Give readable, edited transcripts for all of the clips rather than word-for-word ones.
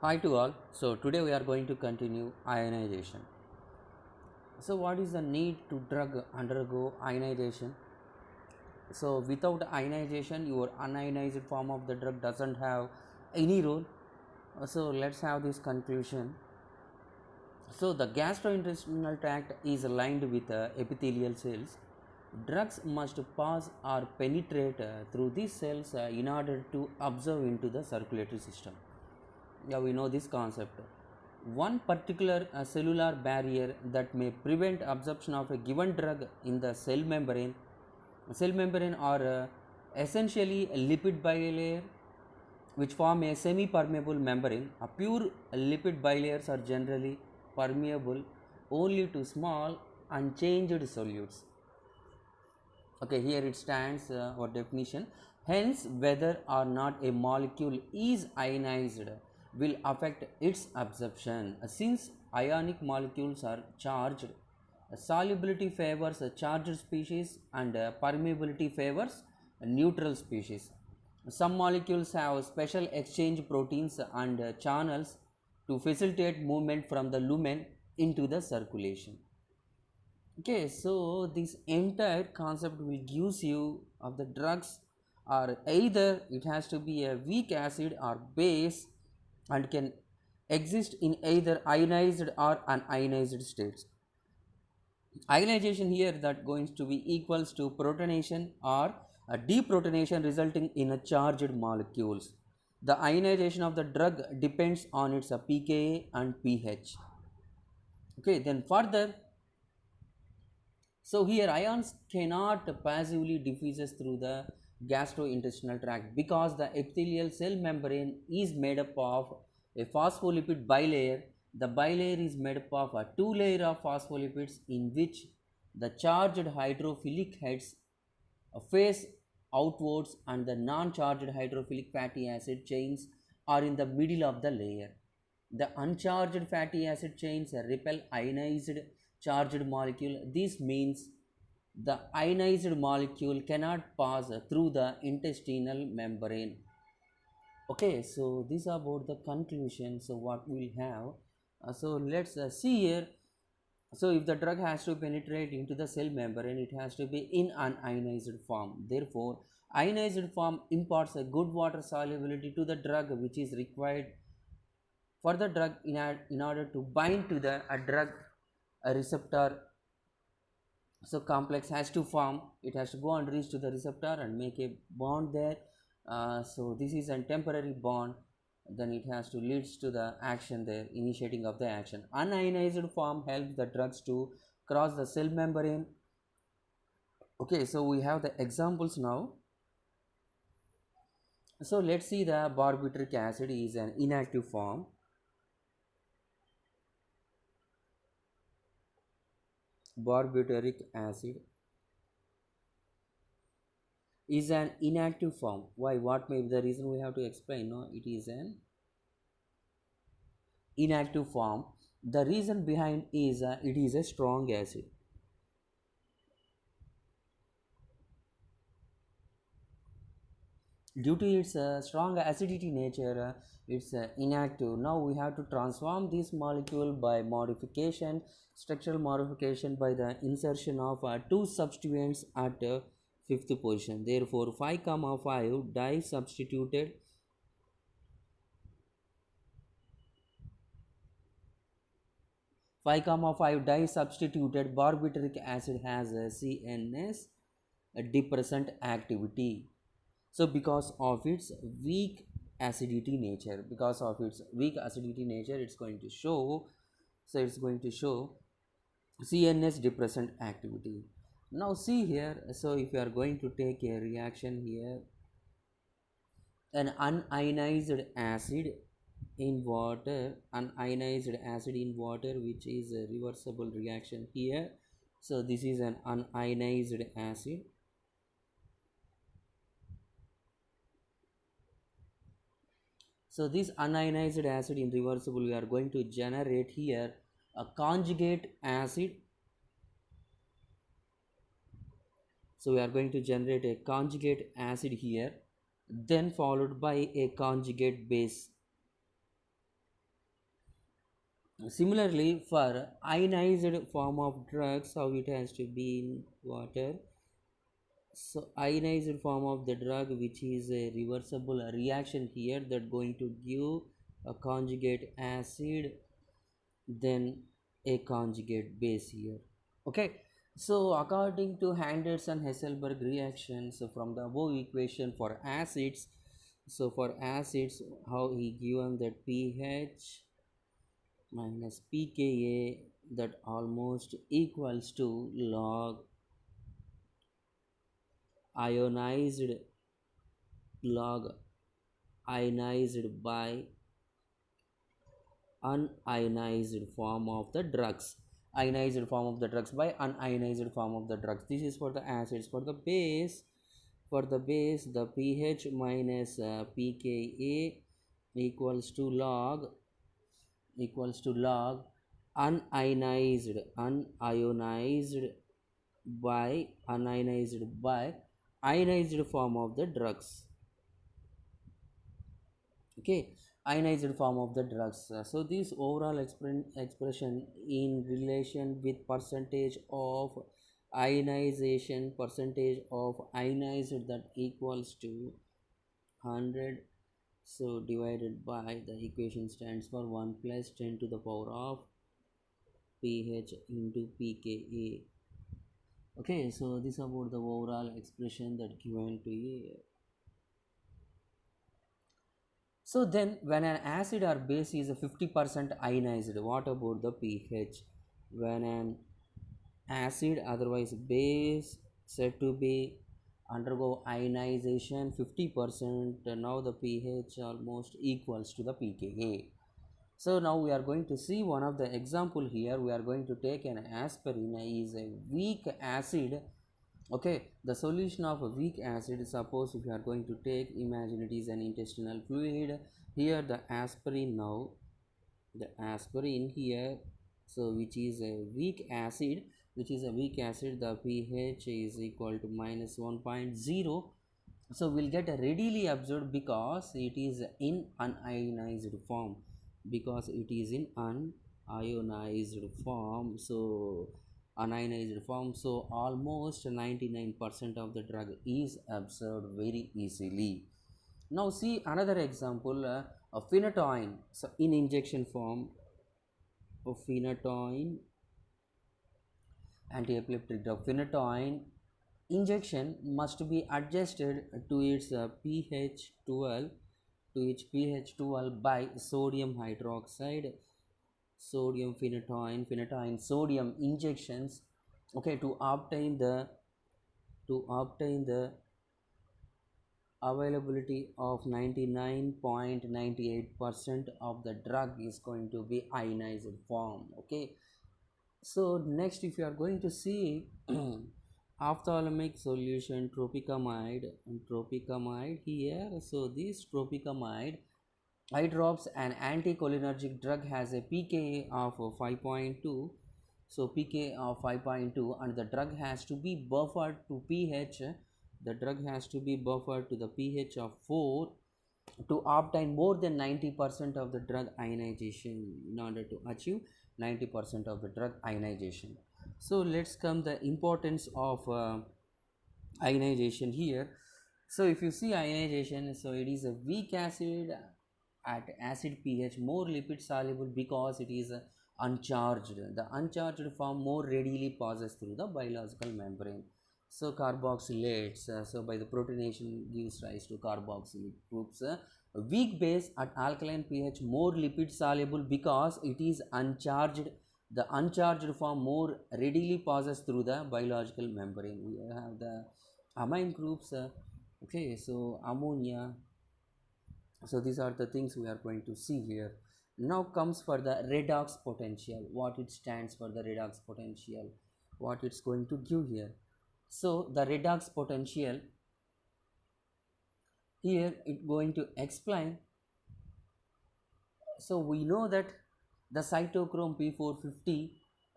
Hi to all. So today we are going to continue ionization. So what is the need to drug undergo ionization? So without ionization, your unionized form of the drug doesn't have any role. So let's have this conclusion. So the gastrointestinal tract is lined with epithelial cells. Drugs must pass or penetrate through these cells in order to absorb into the circulatory system. Yeah, we know this concept. One particular cellular barrier that may prevent absorption of a given drug in the cell membrane are essentially a lipid bilayer which form a semi-permeable membrane. A pure lipid bilayers are generally permeable only to small unchanged solutes. Okay, here it stands our definition. Hence, whether or not a molecule is ionized will affect its absorption. Since ionic molecules are charged, solubility favors a charged species and permeability favors a neutral species. Some molecules have special exchange proteins and channels to facilitate movement from the lumen into the circulation. Okay, so this entire concept will gives you of the drugs are either it has to be a weak acid or base and can exist in either ionized or unionized states. Ionization here that going to be equals to protonation or a deprotonation resulting in a charged molecules. The ionization of the drug depends on its pKa and pH. Okay, then further, so here ions cannot passively diffuses through the gastrointestinal tract because the epithelial cell membrane is made up of a phospholipid bilayer. The bilayer is made up of a two layer of phospholipids in which the charged hydrophilic heads face outwards and the non-charged hydrophilic fatty acid chains are in the middle of the layer. The uncharged fatty acid chains repel ionized charged molecule. This means the ionized molecule cannot pass through the intestinal membrane. Okay, so this is about the conclusion. So what we'll have. So let's see here. So if the drug has to penetrate into the cell membrane, it has to be in an ionized form. Therefore, ionized form imparts a good water solubility to the drug, which is required for the drug in order to bind to the drug a receptor. So complex has to form, it has to go and reach to the receptor and make a bond there. So this is a temporary bond, then it has to leads to the action there, initiating of the action. Unionized form helps the drugs to cross the cell membrane. Okay, so we have the examples now. So let's see, the barbiturate acid is an inactive form. Barbituric acid is an inactive form. Why? What may be the reason, we have to explain. No, it is an inactive form. The reason behind is it is a strong acid. Due to its strong acidity nature, it's inactive. Now we have to transform this molecule by modification, structural modification, by the insertion of two substituents at fifth position. Therefore 5 comma 5 di substituted 5 comma 5 di substituted barbituric acid has a CNS depressant activity. So because of its weak acidity nature, it's going to show, so it's going to show CNS depressant activity. Now see here, so if you are going to take a reaction here, an unionized acid in water, which is a reversible reaction here. So this is an unionized acid. So this unionized acid in reversible, we are going to generate here a conjugate acid. So we are going to generate a conjugate acid here, then followed by a conjugate base. Similarly, for ionized form of drugs, how it has to be in water. So ionized form of the drug, which is a reversible reaction here, that going to give a conjugate acid, then a conjugate base here. Okay, so according to Henderson-Hasselbalch reaction, so from the above equation for acids, so for acids, how he given that pH minus pKa, that almost equals to log ionized log ionized by unionized form of the drugs, ionized form of the drugs by unionized form of the drugs. This is for the acids. For the base, the pH minus pKa equals to log unionized by ionized form of the drugs. Okay, ionized form of the drugs. So this overall expression in relation with percentage of ionized, that equals to 100, so divided by the equation stands for 1 plus 10 to the power of pH into pKa. Okay, so this about the overall expression that given to you. So then when an acid or base is a 50% ionized, what about the pH? When an acid, otherwise base, said to be undergo ionization 50%, now the pH almost equals to the pKa. So now we are going to see one of the example here. We are going to take an aspirin is a weak acid. Okay, the solution of a weak acid, suppose if you are going to take, imagine it is an intestinal fluid. Here the aspirin, now the aspirin here, so which is a weak acid, the pH is equal to minus 1.0. so we'll get a readily absorbed because it is in unionized form, so unionized form, so almost 99% of the drug is absorbed very easily. Now see another example, of phenytoin. So in injection form of phenytoin, antiepileptic drug phenytoin, injection must be adjusted to its pH 12 by sodium hydroxide, sodium phenytoin sodium injections. Okay, to obtain the availability of 99.98% of the drug is going to be ionized form. Okay, so next, if you are going to see ophthalmic solution tropicamide here, so this tropicamide eye drops, an anticholinergic drug, has a pKa of 5.2, so pKa of 5.2, and the drug has to be buffered to pH, to the pH of 4 to obtain more than 90% of the drug ionization, in order to achieve 90% of the drug ionization. So let's come the importance of ionization here. So if you see ionization, so it is a weak acid at acid pH, more lipid soluble because it is uncharged. The uncharged form more readily passes through the biological membrane. So carboxylates, so by the protonation gives rise to carboxylate groups. Weak base at alkaline pH more lipid soluble because it is uncharged. The uncharged form more readily passes through the biological membrane. We have the amine groups. Okay, so ammonia. So these are the things we are going to see here. Now comes for the redox potential. What it stands for, the redox potential, what it's going to give here. So the redox potential here, it going to explain. So we know that the cytochrome P450,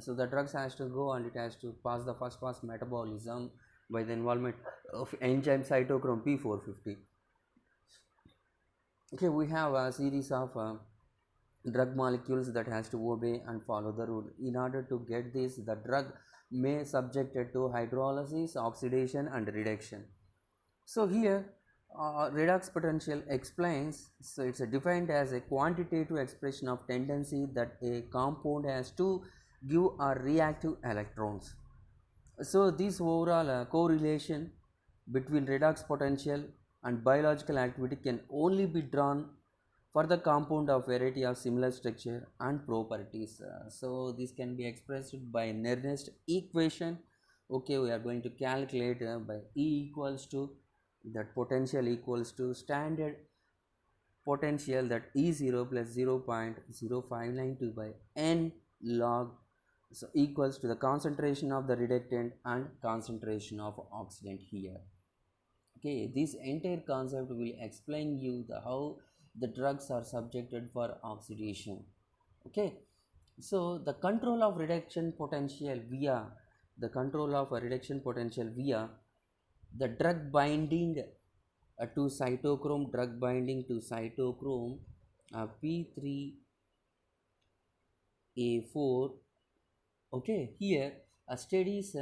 so the drugs has to go and it has to pass the first pass metabolism by the involvement of enzyme cytochrome P450. Okay, we have a series of drug molecules that has to obey and follow the rule. In order to get this, the drug may subjected to hydrolysis, oxidation and reduction. So here redox potential explains, so it's defined as a quantitative expression of tendency that a compound has to give or react to electrons. So this overall correlation between redox potential and biological activity can only be drawn for the compound of variety of similar structure and properties. So this can be expressed by Nernst equation. Okay, we are going to calculate by E equals to that potential equals to standard potential, that E0 plus 0.0592 by n log, so equals to the concentration of the reductant and concentration of oxidant here. Okay, this entire concept will explain you the how the drugs are subjected for oxidation. Okay, so the control of reduction potential via the drug binding to cytochrome, P3A4. Okay, here studies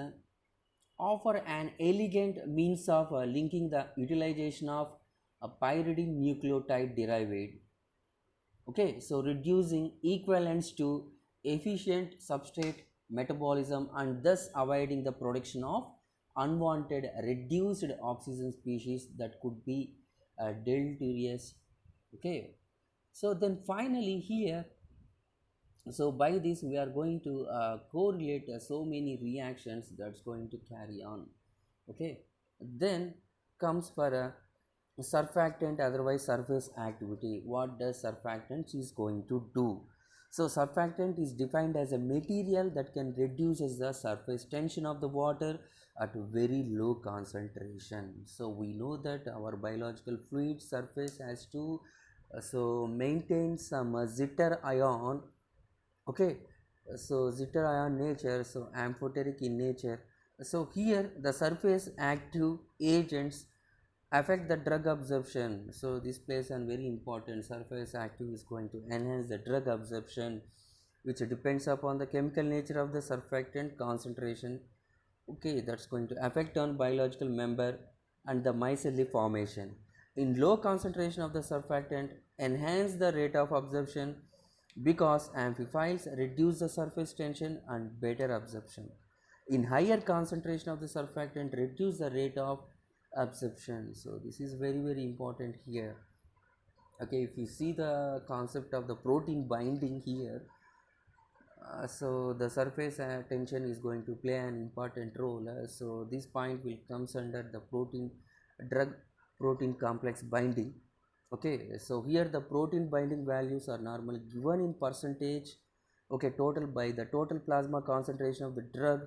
offer an elegant means of linking the utilization of a pyridine nucleotide derived. Okay, so reducing equivalence to efficient substrate metabolism and thus avoiding the production of unwanted reduced oxygen species that could be deleterious. Okay, so then finally here, so by this we are going to correlate so many reactions that's going to carry on. Okay, then comes for a surfactant, otherwise surface activity. What does surfactant is going to do? So surfactant is defined as a material that can reduces the surface tension of the water at very low concentration. So we know that our biological fluid surface has to so maintain some zitter ion. Okay, so zitter ion nature, so amphoteric in nature. So here the surface active agents affect the drug absorption. So this plays a very important, surface active is going to enhance the drug absorption, which depends upon the chemical nature of the surfactant concentration. Okay, that's going to affect on biological member and the micelle formation. In low concentration of the surfactant enhance the rate of absorption because amphiphiles reduce the surface tension and better absorption. In higher concentration of the surfactant reduce the rate of absorption. So this is very important here. Okay, if you see the concept of the protein binding here, so the surface tension is going to play an important role. So this point will comes under the drug protein complex binding. Okay, so here the protein binding values are normally given in percentage. Okay, total by the total plasma concentration of the drug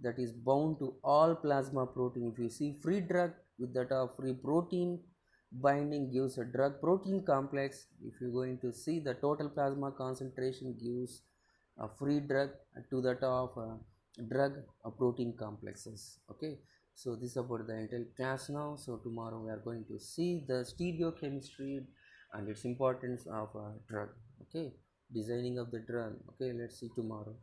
that is bound to all plasma protein. If you see free drug with that of free protein binding gives a drug protein complex. If you're going to see the total plasma concentration gives a free drug to that of drug protein complexes. Okay, so this is about the entire class now. So tomorrow we are going to see the stereochemistry and its importance of a drug. Okay, designing of the drug. Okay, let's see tomorrow.